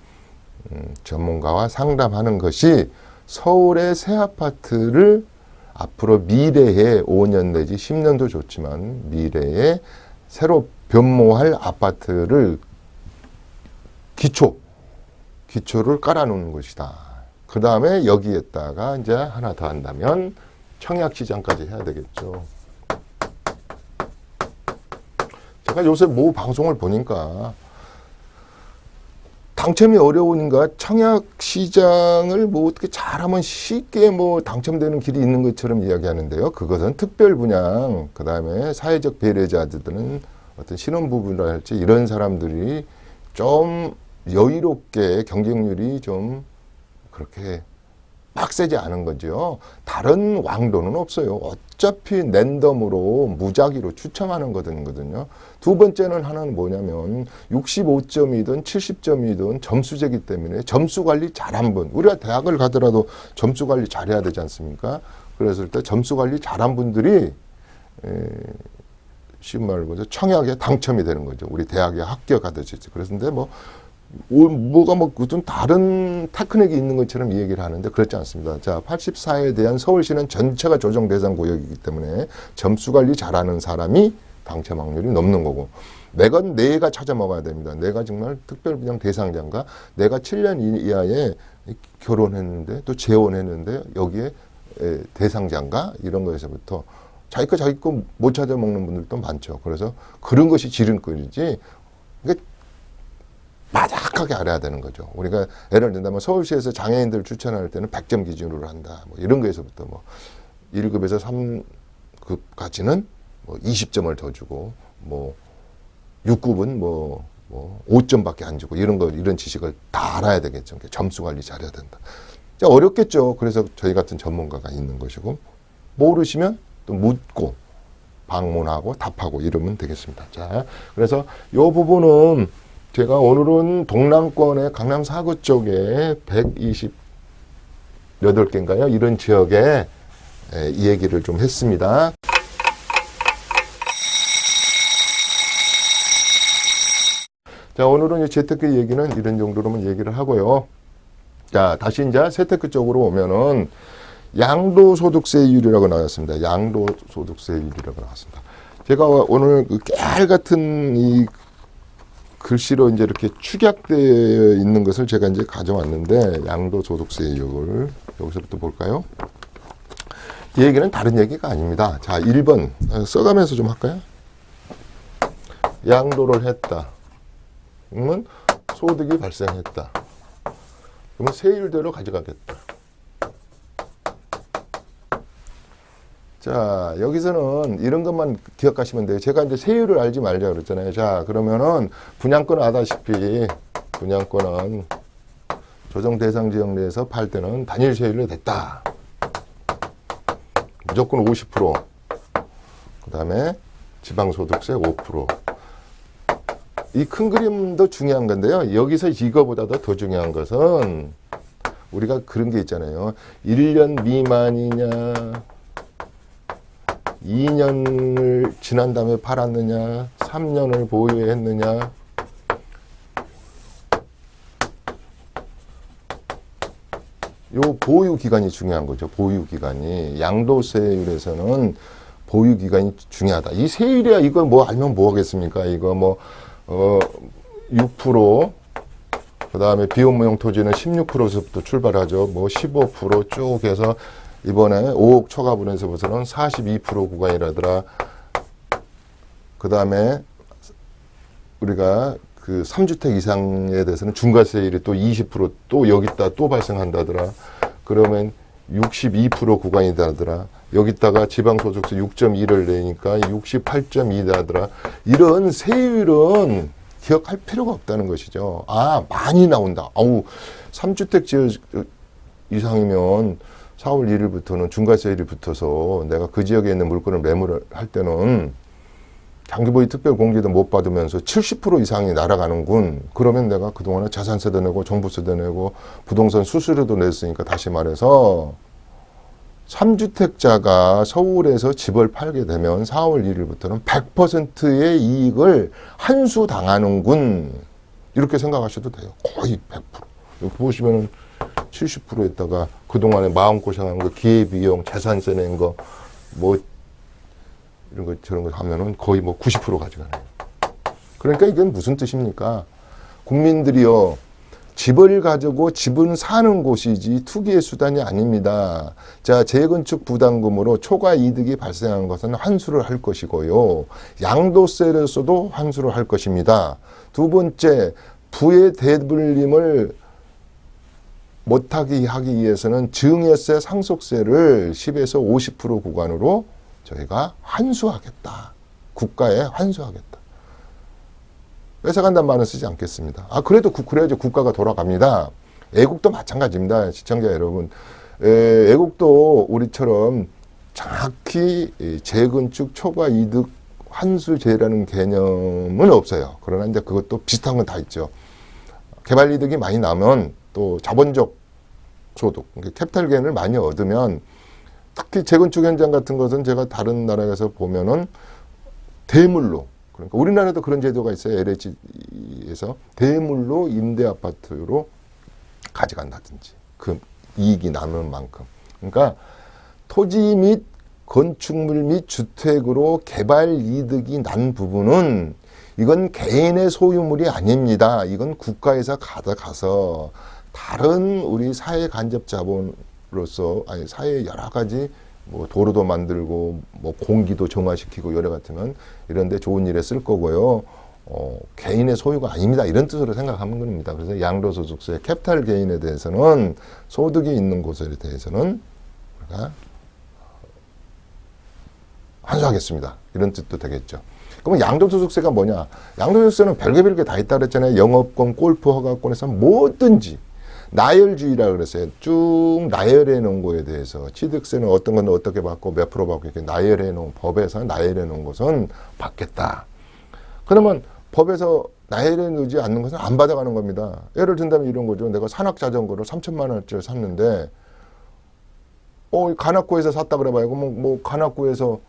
전문가와 상담하는 것이 서울의 새 아파트를 앞으로 미래에 5년 내지 10년도 좋지만 미래에 새로 변모할 아파트를 기초를 깔아놓는 것이다. 그 다음에 여기에다가 이제 하나 더 한다면 청약시장까지 해야 되겠죠. 제가 요새 모 방송을 보니까 당첨이 어려우니까 청약시장을 뭐 어떻게 잘하면 쉽게 뭐 당첨되는 길이 있는 것처럼 이야기하는데요. 그것은 특별 분양, 그 다음에 사회적 배려자들은 어떤 신혼부부랄지 이런 사람들이 좀 여유롭게 경쟁률이 좀 그렇게 빡세지 않은 거죠. 다른 왕도는 없어요. 어차피 랜덤으로 무작위로 추첨하는 거거든요. 두 번째는 하나는 뭐냐면 65점이든 70점이든 점수제기 때문에 점수 관리 잘한 분. 우리가 대학을 가더라도 점수 관리 잘해야 되지 않습니까? 그랬을 때 점수 관리 잘한 분들이 쉬운 말로 보죠. 청약에 당첨이 되는 거죠. 우리 대학에 합격하듯이. 그랬는데 뭐가 무슨 다른 테크닉이 있는 것처럼 얘기를 하는데 그렇지 않습니다. 자, 84에 대한 서울시는 전체가 조정 대상 구역이기 때문에 점수 관리 잘하는 사람이 당첨 확률이 넘는 거고 내가 찾아 먹어야 됩니다. 내가 정말 특별 분양 대상자인가? 내가 7년 이하에 결혼했는데 또 재혼했는데 여기에 대상자인가? 이런 거에서부터 자기 거 못 찾아 먹는 분들도 많죠. 그래서 그런 것이 지름길이지. 그러니까 바닥하게 알아야 되는 거죠. 우리가 예를 든다면 서울시에서 장애인들 추천할 때는 100점 기준으로 한다. 뭐 이런 거에서부터 뭐 1급에서 3급까지는 뭐 20점을 더 주고 뭐 6급은 뭐 5점밖에 안 주고 이런 지식을 다 알아야 되겠죠. 점수 관리 잘해야 된다. 어렵겠죠. 그래서 저희 같은 전문가가 있는 것이고 모르시면 또 묻고 방문하고 답하고 이러면 되겠습니다. 자, 그래서 이 부분은 제가 오늘은 동남권의 강남 4구 쪽에 128개인가요? 이런 지역에 이 얘기를 좀 했습니다. 자, 오늘은 재테크 얘기는 이런 정도로만 얘기를 하고요. 자, 다시 이제 재테크 쪽으로 오면은 양도소득세율이라고 나왔습니다. 양도소득세율이라고 나왔습니다. 제가 오늘 그 깨알 같은 이 글씨로 이제 이렇게 축약되어 있는 것을 제가 이제 가져왔는데, 양도소득세율 여기서부터 볼까요? 이 얘기는 다른 얘기가 아닙니다. 자, 1번 써가면서 좀 할까요? 양도를 했다. 그러면 소득이 발생했다. 그러면 세율대로 가져가겠다. 자, 여기서는 이런 것만 기억하시면 돼요. 제가 이제 세율을 알지 말자 그랬잖아요. 자, 그러면은 분양권은 아다시피 분양권은 조정 대상 지역 내에서 팔 때는 단일 세율로 됐다. 무조건 50%. 그 다음에 지방소득세 5%. 이 큰 그림도 중요한 건데요. 여기서 이거보다도 더 중요한 것은 우리가 그런 게 있잖아요. 1년 미만이냐, 2년을 지난 다음에 팔았느냐, 3년을 보유했느냐. 요 보유 기간이 중요한 거죠. 보유 기간이. 양도세율에서는 보유 기간이 중요하다. 이 세율이야 이거 뭐 알면 뭐 하겠습니까? 이거 뭐 6%, 그 다음에 비용무용 토지는 16%에서부터 출발하죠. 뭐 15% 쭉 해서 이번에 5억 초과분에서부터는 42% 구간이라더라. 그 다음에 우리가 그 3주택 이상에 대해서는 중과세율이 또 20% 여기다 또 발생한다더라. 그러면 62% 구간이다더라. 여기다가 지방소득세 6.2를 내니까 68.2다더라. 이런 세율은 기억할 필요가 없다는 것이죠. 아, 많이 나온다. 아우, 3주택 지역 이상이면 4월 1일부터는 중과세율이 붙어서 내가 그 지역에 있는 물건을 매물을 할 때는 장기보유 특별공제도 못 받으면서 70% 이상이 날아가는군. 그러면 내가 그동안에 자산세도 내고 종부세도 내고 부동산 수수료도 냈으니까 다시 말해서 3주택자가 서울에서 집을 팔게 되면 4월 1일부터는 100%의 이익을 한수 당하는군. 이렇게 생각하셔도 돼요. 거의 100%. 여기 보시면은 70%에다가 그동안에 마음고생한 거, 기회비용, 재산세 낸 거, 뭐, 이런 거, 저런 거 하면은 거의 뭐 90% 가져가네요. 그러니까 이건 무슨 뜻입니까? 국민들이요, 집을 가지고 집은 사는 곳이지 투기의 수단이 아닙니다. 자, 재건축 부담금으로 초과 이득이 발생한 것은 환수를 할 것이고요. 양도세로서도 환수를 할 것입니다. 두 번째, 부의 대불림을 못하게 하기 위해서는 증여세, 상속세를 10에서 50% 구간으로 저희가 환수하겠다. 국가에 환수하겠다. 뺏어간다는 말은 쓰지 않겠습니다. 아, 그래야지 국가가 돌아갑니다. 애국도 마찬가지입니다. 시청자 여러분. 애국도 우리처럼 정확히 재건축 초과 이득 환수제라는 개념은 없어요. 그러나 이제 그것도 비슷한 건 다 있죠. 개발 이득이 많이 나면 또 자본적 소득, 캐피탈 게인을 많이 얻으면 특히 재건축 현장 같은 것은 제가 다른 나라에서 보면은 대물로, 그러니까 우리나라도 그런 제도가 있어요. LH에서 대물로 임대 아파트로 가져간다든지 그 이익이 나는 만큼. 그러니까 토지 및 건축물 및 주택으로 개발 이득이 난 부분은 이건 개인의 소유물이 아닙니다. 이건 국가에서 가져가서 다른 우리 사회 간접 자본으로서, 아니 사회의 여러 가지 뭐 도로도 만들고 뭐 공기도 정화시키고 여러 같으면 이런 데 좋은 일에 쓸 거고요. 개인의 소유가 아닙니다. 이런 뜻으로 생각하는 겁니다. 그래서 양도소득세 캐피탈 게인에 대해서는 소득이 있는 곳에 대해서는 우리가 환수하겠습니다. 이런 뜻도 되겠죠. 그러면 양도소득세가 뭐냐? 양도소득세는 별게 다 있다 그랬잖아요. 영업권, 골프 허가권에서 뭐든지 나열주의라 그랬어요. 쭉 나열해 놓은 거에 대해서 취득세는 어떤 건 어떻게 받고 몇 프로 받고 이렇게 나열해 놓은 법에서 나열해 놓은 것은 받겠다. 그러면 법에서 나열해 놓지 않는 것은 안 받아가는 겁니다. 예를 든다면 이런 거죠. 내가 산악 자전거를 3천만 원짜리 샀는데 관악구에서 샀다 그래봐요. 뭐 관악구에서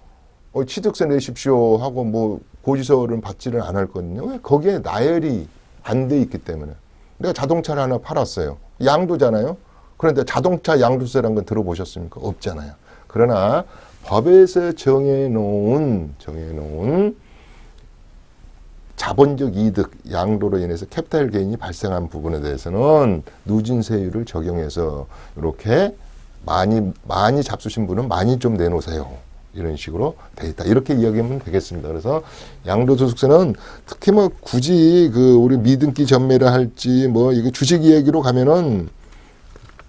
취득세 내십시오 하고 뭐 고지서를 받지를 않을 거거든요. 왜? 거기에 나열이 안 돼 있기 때문에. 내가 자동차를 하나 팔았어요. 양도잖아요. 그런데 자동차 양도세라는 건 들어보셨습니까? 없잖아요. 그러나 법에서 정해놓은 자본적 이득, 양도로 인해서 캐피탈 게인이 발생한 부분에 대해서는 누진세율을 적용해서 이렇게 많이 잡수신 분은 많이 좀 내놓으세요. 이런 식으로 돼 있다. 이렇게 이야기하면 되겠습니다. 그래서 양도소득세는 특히 뭐 굳이 우리 미등기 전매를 할지 뭐 이게 주식 이야기로 가면은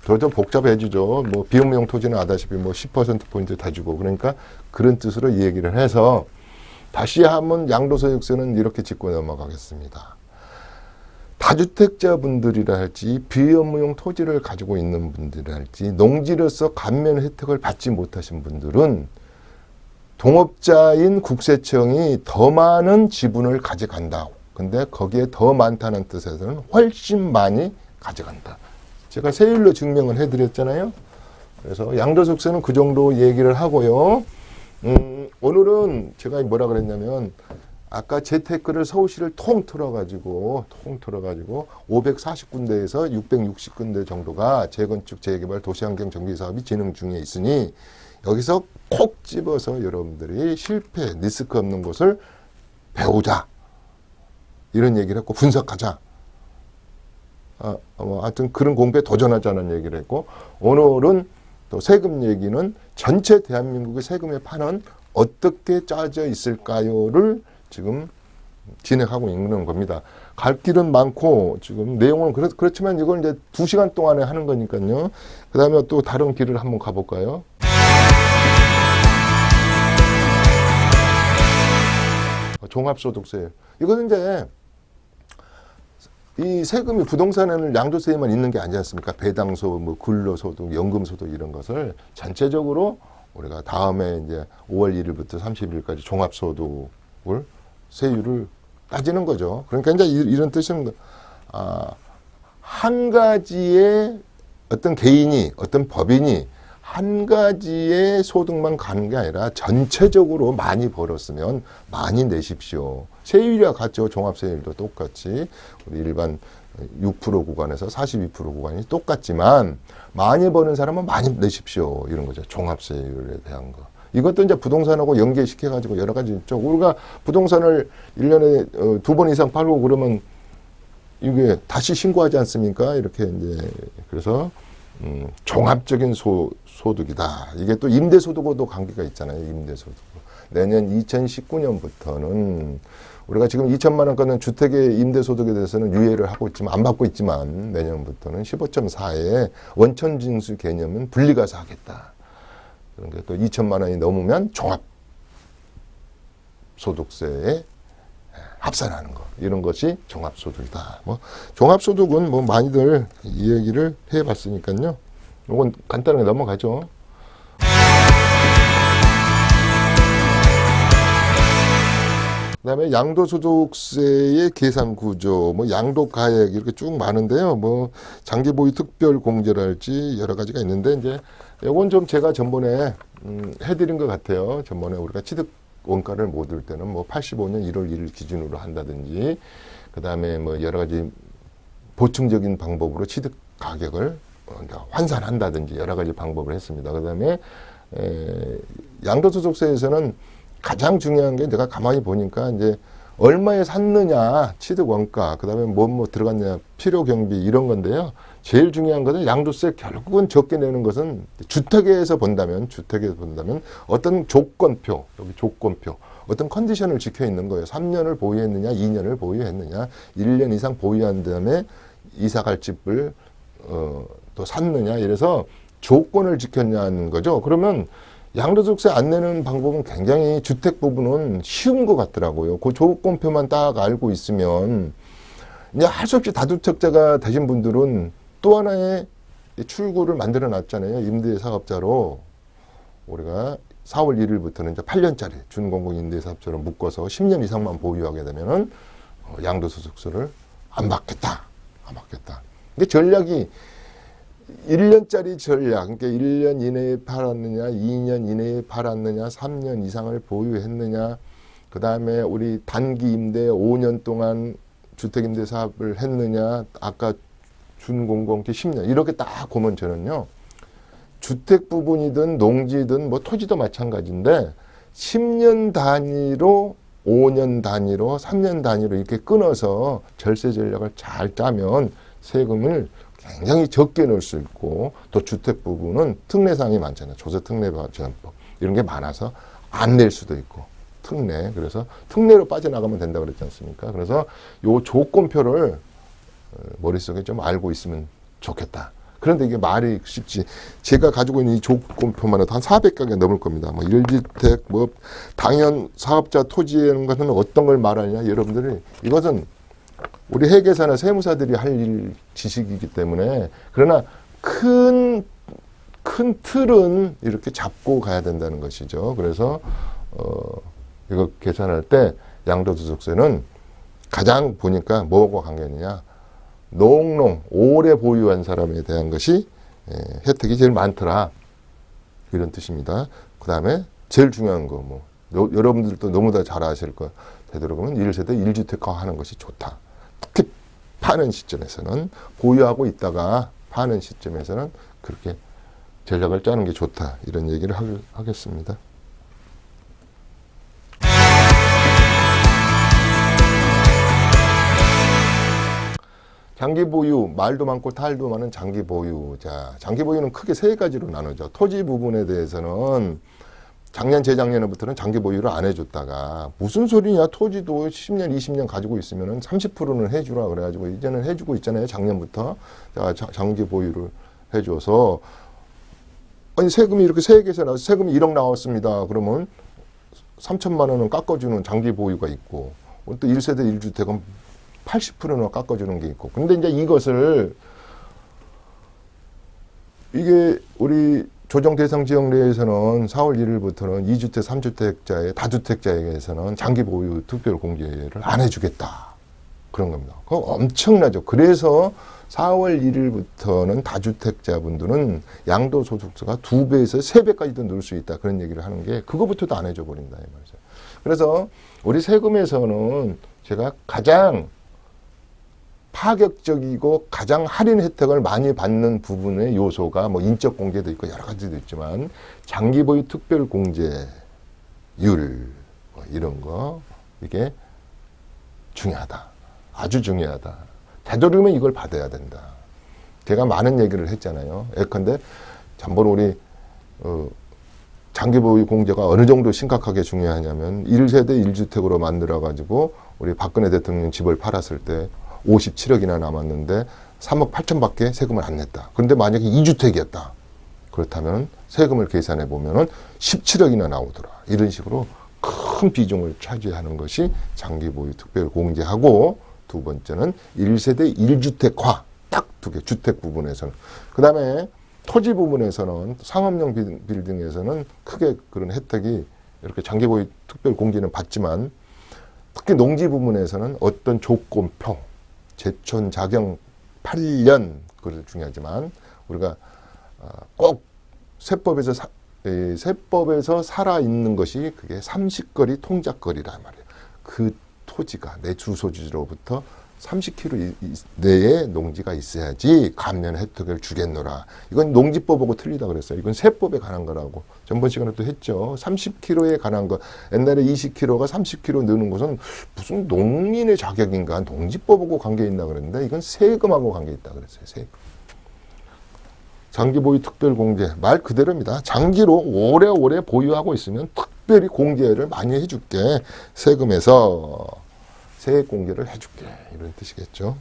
더 좀 복잡해지죠. 뭐 비용용 토지는 아다시피 뭐 10%포인트 다 주고 그러니까 그런 뜻으로 이 얘기를 해서 다시 한번 양도소득세는 이렇게 짚고 넘어가겠습니다. 다주택자분들이라 할지 비업무용 토지를 가지고 있는 분들이라 할지 농지로서 감면 혜택을 받지 못하신 분들은 동업자인 국세청이 더 많은 지분을 가져간다. 근데 거기에 더 많다는 뜻에서는 훨씬 많이 가져간다. 제가 세율로 증명을 해드렸잖아요. 그래서 양도소득세는 그 정도 얘기를 하고요. 오늘은 제가 뭐라 그랬냐면 아까 재테크를 서울시를 통 틀어가지고 540군데에서 660군데 정도가 재건축, 재개발, 도시환경 정비사업이 진행 중에 있으니 여기서 콕 집어서 여러분들이 실패, 리스크 없는 곳을 배우자. 이런 얘기를 했고 분석하자. 하여튼 그런 공부에 도전하자는 얘기를 했고 오늘은 또 세금 얘기는 전체 대한민국의 세금의 판은 어떻게 짜져 있을까요를 지금 진행하고 있는 겁니다. 갈 길은 많고 지금 내용은 그렇지만 이걸 이제 2시간 동안에 하는 거니까요. 그 다음에 또 다른 길을 한번 가볼까요? 종합소득세. 이거는 이제 이 세금이 부동산에는 양도세에만 있는 게 아니지 않습니까? 배당소, 뭐 근로소득, 연금소득 이런 것을 전체적으로 우리가 다음에 이제 5월 1일부터 30일까지 종합소득을 세율을 따지는 거죠. 그러니까 이제 이런 뜻입니다. 한 가지의 어떤 개인이, 어떤 법인이 한 가지의 소득만 가는 게 아니라 전체적으로 많이 벌었으면 많이 내십시오. 세율이와 같죠. 종합세율도 똑같이 우리 일반 6% 구간에서 42% 구간이 똑같지만 많이 버는 사람은 많이 내십시오. 이런 거죠. 종합세율에 대한 거. 이것도 이제 부동산하고 연계시켜가지고 여러 가지 있죠. 우리가 부동산을 1년에 2번 이상 팔고 그러면 이게 다시 신고하지 않습니까? 이렇게 이제 그래서 종합적인 소득이다. 이게 또 임대소득과도 관계가 있잖아요. 임대소득. 내년 2019년부터는 우리가 지금 2천만 원권은 주택의 임대소득에 대해서는 유예를 하고 있지만 안 받고 있지만 내년부터는 15.4에 원천징수 개념은 분리가서 하겠다. 그러니까 또 2천만 원이 넘으면 종합소득세에 합산하는 거. 이런 것이 종합소득이다. 뭐 종합소득은 뭐 많이들 이 얘기를 해봤으니까요. 이건 간단하게 넘어가죠. 그다음에 양도소득세의 계산 구조, 뭐 양도가액 이렇게 쭉 많은데요. 뭐 장기보유 특별공제랄지 여러 가지가 있는데 이제 이건 좀 제가 전번에 해드린 것 같아요. 전번에 우리가 취득 원가를 못 들 때는 뭐 85년 1월 1일 기준으로 한다든지 그다음에 뭐 여러 가지 보충적인 방법으로 취득 가격을 환산한다든지 여러 가지 방법을 했습니다. 그다음에 양도소득세에서는 가장 중요한 게 내가 가만히 보니까 이제 얼마에 샀느냐 취득 원가 그다음에 뭐 들어갔냐 필요 경비 이런 건데요. 제일 중요한 것은 양도세 결국은 적게 내는 것은 주택에서 본다면 어떤 조건표, 여기 조건표, 어떤 컨디션을 지켜 있는 거예요. 3년을 보유했느냐, 2년을 보유했느냐, 1년 이상 보유한 다음에 이사 갈 집을 또 샀느냐, 이래서 조건을 지켰냐는 거죠. 그러면 양도소득세 안 내는 방법은 굉장히 주택 부분은 쉬운 것 같더라고요. 그 조건표만 딱 알고 있으면 이제 할 수 없이 다주택자가 되신 분들은 또 하나의 출구를 만들어 놨잖아요. 임대사업자로 우리가 4월 1일부터는 이제 8년짜리 준공공 임대사업자로 묶어서 10년 이상만 보유하게 되면은 양도소득세를 안 받겠다. 근데 전략이 1년짜리 전략, 그러니까 1년 이내에 팔았느냐, 2년 이내에 팔았느냐, 3년 이상을 보유했느냐, 그 다음에 우리 단기 임대 5년 동안 주택임대 사업을 했느냐, 아까 준공공기 10년, 이렇게 딱 보면 저는요, 주택 부분이든 농지든 뭐 토지도 마찬가지인데, 10년 단위로, 5년 단위로, 3년 단위로 이렇게 끊어서 절세 전략을 잘 짜면 세금을 굉장히 적게 넣을 수 있고, 또 주택 부분은 특례사항이 많잖아요. 조세 특례전법 이런 게 많아서 안 낼 수도 있고, 특례, 그래서 특례로 빠져나가면 된다 그랬지 않습니까? 그래서 요 조건표를 머릿속에 좀 알고 있으면 좋겠다. 그런데 이게 말이 쉽지. 제가 가지고 있는 이 조건표만 해도 한 400가게 넘을 겁니다. 뭐 1주택, 뭐 당연 사업자 토지라는 것은 어떤 걸 말하냐, 여러분들이 이것은 우리 회계사나 세무사들이 할 일 지식이기 때문에, 그러나 큰 틀은 이렇게 잡고 가야 된다는 것이죠. 그래서 이거 계산할 때 양도소득세는 가장 보니까 뭐하고 관계느냐, 농농 오래 보유한 사람에 대한 것이 혜택이 제일 많더라, 이런 뜻입니다. 그 다음에 제일 중요한 거, 뭐 여러분들도 너무 다 잘 아실 거, 되도록이면 1세대 1주택화 하는 것이 좋다. 특히 파는 시점에서는, 보유하고 있다가 파는 시점에서는 그렇게 전략을 짜는 게 좋다, 이런 얘기를 하겠습니다. 장기 보유, 말도 많고 탈도 많은 장기 보유. 자, 장기 보유는 크게 세 가지로 나누죠. 토지 부분에 대해서는 작년, 재작년부터는 장기 보유를 안 해줬다가, 무슨 소리냐, 토지도 10년, 20년 가지고 있으면은 30%는 해주라 그래가지고 이제는 해주고 있잖아요. 작년부터. 장기 보유를 해줘서, 아니, 세금이 이렇게 세액에서 나와서 세금이 1억 나왔습니다. 그러면 3천만 원은 깎아주는 장기 보유가 있고, 또 1세대 1주택은 80%나 깎아주는 게 있고. 근데 이제 이것을, 이게 우리 조정 대상 지역 내에서는 4월 1일부터는 2주택, 3주택자의 다주택자에게서는 장기 보유 특별 공제를 안 해주겠다, 그런 겁니다. 그거 엄청나죠. 그래서 4월 1일부터는 다주택자분들은 양도소득세가 2배에서 3배까지도 넣을 수 있다, 그런 얘기를 하는 게, 그거부터도 안 해줘 버린다, 이 말이죠. 그래서 우리 세금에서는 제가 가장 파격적이고 가장 할인 혜택을 많이 받는 부분의 요소가, 뭐 인적 공제도 있고 여러 가지도 있지만, 장기 보유 특별 공제율, 뭐 이런 거, 이게 중요하다. 아주 중요하다. 되도록이면 이걸 받아야 된다. 제가 많은 얘기를 했잖아요. 예컨대 잠번 우리 장기 보유 공제가 어느 정도 심각하게 중요하냐면, 1세대 1주택으로 만들어 가지고 우리 박근혜 대통령 집을 팔았을 때 57억이나 남았는데 3억 8천밖에 세금을 안 냈다. 그런데 만약에 2주택이었다. 그렇다면 세금을 계산해 보면은 17억이나 나오더라. 이런 식으로 큰 비중을 차지하는 것이 장기 보유 특별 공제하고, 두 번째는 1세대 1주택화, 딱 두 개, 주택 부분에서는. 그 다음에 토지 부분에서는, 상업용 빌딩에서는 크게 그런 혜택이 이렇게 장기 보유 특별 공제는 받지만, 특히 농지 부분에서는 어떤 조건표, 제촌 자경 8년, 그것도 중요하지만, 우리가 꼭 세법에서 살아있는 것이 그게 삼식거리, 통작거리란 말이에요. 그 토지가 내 주소지로부터 30km 내에 농지가 있어야지 감면 혜택을 주겠노라. 이건 농지법하고 틀리다 그랬어요. 이건 세법에 관한 거라고. 전번 시간에 또 했죠. 30km에 관한 거. 옛날에 20km가 30km 넣는 것은 무슨 농민의 자격인가, 농지법하고 관계 있나 그랬는데, 이건 세금하고 관계 있다 그랬어요. 세금. 장기 보유 특별 공제 말 그대로입니다. 장기로 오래오래 보유하고 있으면 특별히 공제를 많이 해줄게. 세금에서 세액 공제를 해줄게. 이런 뜻이겠죠.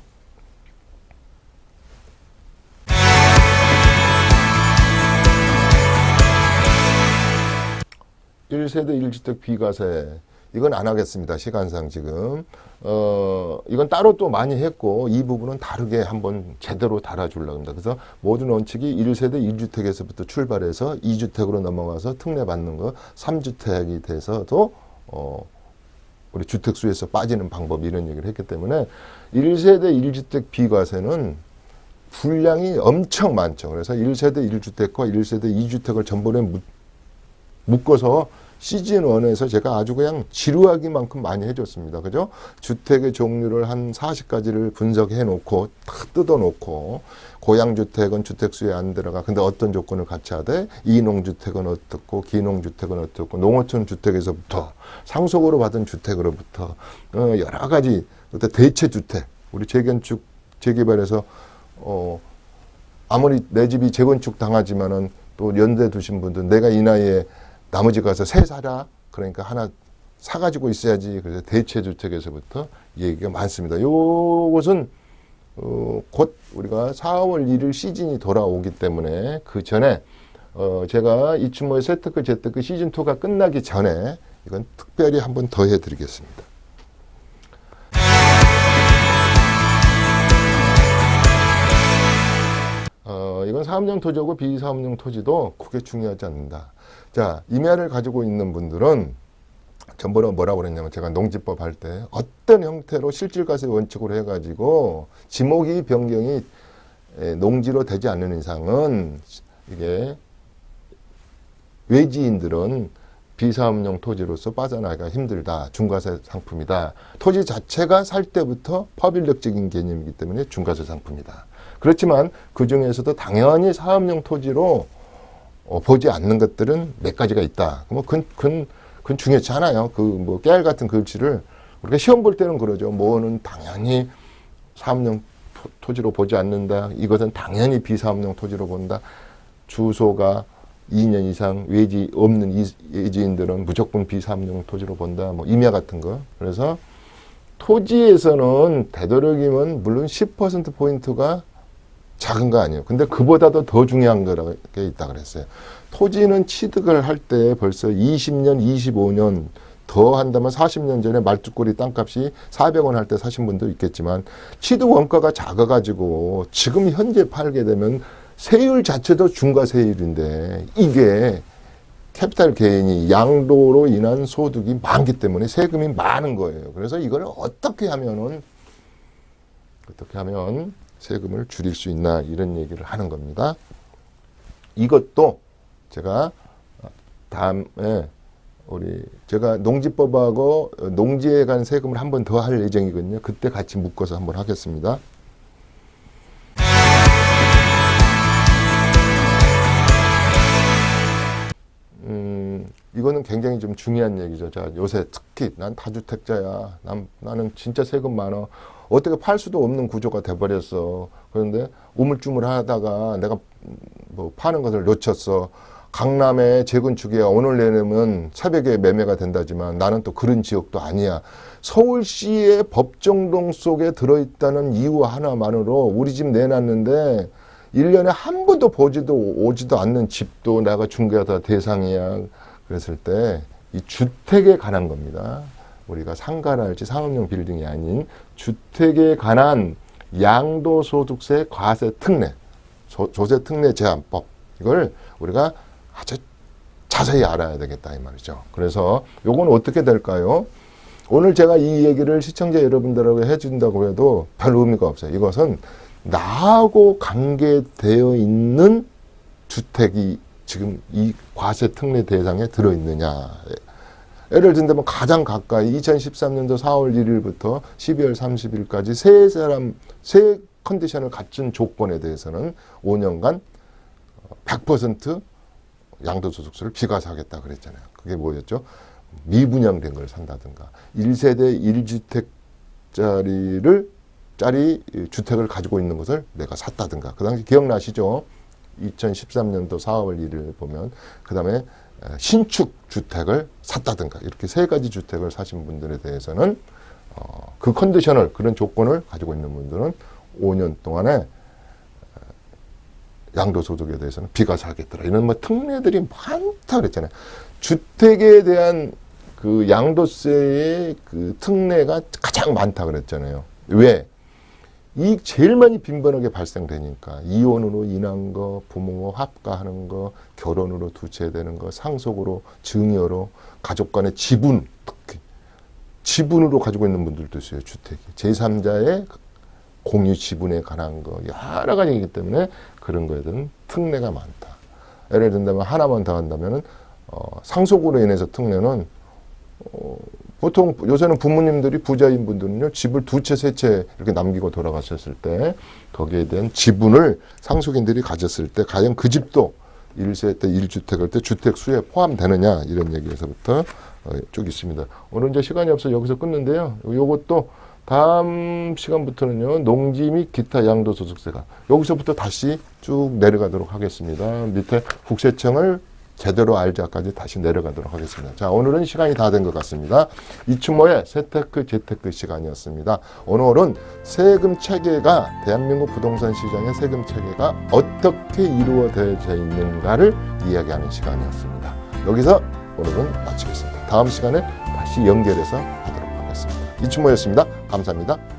1세대 1주택 비과세 이건 안 하겠습니다. 시간상 지금 이건 따로 또 많이 했고 이 부분은 다르게 한번 제대로 달아주려고 합니다. 그래서 모든 원칙이 1세대 1주택에서부터 출발해서 2주택으로 넘어가서 특례 받는 거 3주택이 돼서도 우리 주택수에서 빠지는 방법 이런 얘기를 했기 때문에 1세대 1주택 비과세는 분량이 엄청 많죠. 그래서 1세대 1주택과 1세대 2주택을 전번에 묶어서 시즌1에서 제가 아주 그냥 지루하기만큼 많이 해줬습니다. 그죠? 주택의 종류를 한 40가지를 분석해 놓고, 다 뜯어 놓고, 고양주택은 주택수에 안 들어가. 근데 어떤 조건을 같이 하되, 이농주택은 어떻고, 기농주택은 어떻고, 농어촌 주택에서부터, 상속으로 받은 주택으로부터, 여러 가지, 대체주택, 우리 재건축, 재개발에서, 아무리 내 집이 재건축 당하지만은 또 연대 두신 분들, 내가 이 나이에 나머지 가서 새 사라. 그러니까 하나 사가지고 있어야지. 그래서 대체주택에서부터 얘기가 많습니다. 요것은 곧 우리가 4월 1일 시즌이 돌아오기 때문에 그 전에 제가 이춘모의 세특크 재특크 시즌2가 끝나기 전에 이건 특별히 한번 더 해드리겠습니다. 이건 사업용 토지하고 비사업용 토지도 크게 중요하지 않는다. 자, 임야를 가지고 있는 분들은 전번에 뭐라고 그랬냐면 제가 농지법 할 때 어떤 형태로 실질과세 원칙으로 해가지고 지목이 변경이 농지로 되지 않는 이상은 이게 외지인들은 비사업용 토지로서 빠져나가기가 힘들다. 중과세 상품이다. 토지 자체가 살 때부터 법인력적인 개념이기 때문에 중과세 상품이다. 그렇지만 그 중에서도 당연히 사업용 토지로 보지 않는 것들은 몇 가지가 있다. 뭐 그건 중요치 않아요. 그 뭐 깨알 같은 글씨를 우리가 시험 볼 때는 그러죠. 뭐는 당연히 사업용 토지로 보지 않는다. 이것은 당연히 비사업용 토지로 본다. 주소가 2년 이상 외지 없는 외지인들은 무조건 비사업용 토지로 본다. 뭐 임야 같은 거. 그래서 토지에서는 되도록이면 물론 10% 포인트가 작은 거 아니에요. 근데 그보다도 더 중요한 게 있다 그랬어요. 토지는 취득을 할 때 벌써 20년, 25년 더 한다면 40년 전에 말뚝꼬리 땅값이 400원 할 때 사신 분도 있겠지만 취득 원가가 작아가지고 지금 현재 팔게 되면 세율 자체도 중과세율인데 이게 캐피탈 게인이 양도로 인한 소득이 많기 때문에 세금이 많은 거예요. 그래서 이걸 어떻게 하면 세금을 줄일 수 있나 이런 얘기를 하는 겁니다. 이것도 제가 다음에 제가 농지법하고 농지에 관한 세금을 한 번 더 할 예정이거든요. 그때 같이 묶어서 한번 하겠습니다. 이거는 굉장히 좀 중요한 얘기죠. 자, 요새 특히 난 다주택자야. 나는 진짜 세금 많아. 어떻게 팔 수도 없는 구조가 돼버렸어. 그런데 우물쭈물하다가 내가 뭐 파는 것을 놓쳤어. 강남에 재건축이야. 오늘 내놓으면 새벽에 매매가 된다지만 나는 또 그런 지역도 아니야. 서울시의 법정동 속에 들어있다는 이유 하나만으로 우리 집 내놨는데 1년에 한 번도 오지도 않는 집도 내가 중개하다 대상이야. 그랬을 때 이 주택에 관한 겁니다. 우리가 상가랄지 상업용 빌딩이 아닌 주택에 관한 양도소득세 과세 특례, 조세 특례 제한법 이걸 우리가 아주 자세히 알아야 되겠다 이 말이죠. 그래서 요건 어떻게 될까요? 오늘 제가 이 얘기를 시청자 여러분들하고 해준다고 해도 별 의미가 없어요. 이것은 나하고 관계되어 있는 주택이 지금 이 과세 특례 대상에 들어있느냐. 예를 든다면 가장 가까이 2013년도 4월 1일부터 12월 30일까지 세 컨디션을 갖춘 조건에 대해서는 5년간 100% 양도소득세를 비과세하겠다 그랬잖아요. 그게 뭐였죠? 미분양된 걸 산다든가 1세대 1주택짜리 주택을 가지고 있는 것을 내가 샀다든가 그 당시 기억나시죠? 2013년도 4월 1일 보면 그다음에 신축 주택을 샀다든가 이렇게 세 가지 주택을 사신 분들에 대해서는 그 컨디션을 그런 조건을 가지고 있는 분들은 5년 동안에 양도소득에 대해서는 비과세하겠더라. 이런 뭐 특례들이 많다 그랬잖아요. 주택에 대한 그 양도세의 그 특례가 가장 많다 그랬잖아요. 왜? 이 제일 많이 빈번하게 발생되니까 이혼으로 인한 거, 부모가 합가하는 거, 결혼으로 두채되는 거, 상속으로, 증여로, 가족 간의 지분, 특히 지분으로 가지고 있는 분들도 있어요. 주택이. 제3자의 공유 지분에 관한 거 여러 가지이기 때문에 그런 거에 대한 특례가 많다. 예를 든다면 하나만 더 한다면은 상속으로 인해서 특례는 보통 요새는 부모님들이 부자인 분들은요 집을 2채, 3채 이렇게 남기고 돌아가셨을 때 거기에 대한 지분을 상속인들이 가졌을 때 과연 그 집도 1세 때 1주택 할 때 주택 수에 포함되느냐 이런 얘기에서부터 쭉 있습니다. 오늘 이제 시간이 없어 여기서 끊는데요. 요것도 다음 시간부터는요 농지 및 기타 양도소득세가 여기서부터 다시 쭉 내려가도록 하겠습니다. 밑에 국세청을 제대로 알자까지 다시 내려가도록 하겠습니다. 자, 오늘은 시간이 다 된 것 같습니다. 이춘모의 세테크 재테크 시간이었습니다. 오늘은 세금 체계가 대한민국 부동산 시장의 세금 체계가 어떻게 이루어져 있는가를 이야기하는 시간이었습니다. 여기서 오늘은 마치겠습니다. 다음 시간에 다시 연결해서 하도록 하겠습니다. 이춘모였습니다. 감사합니다.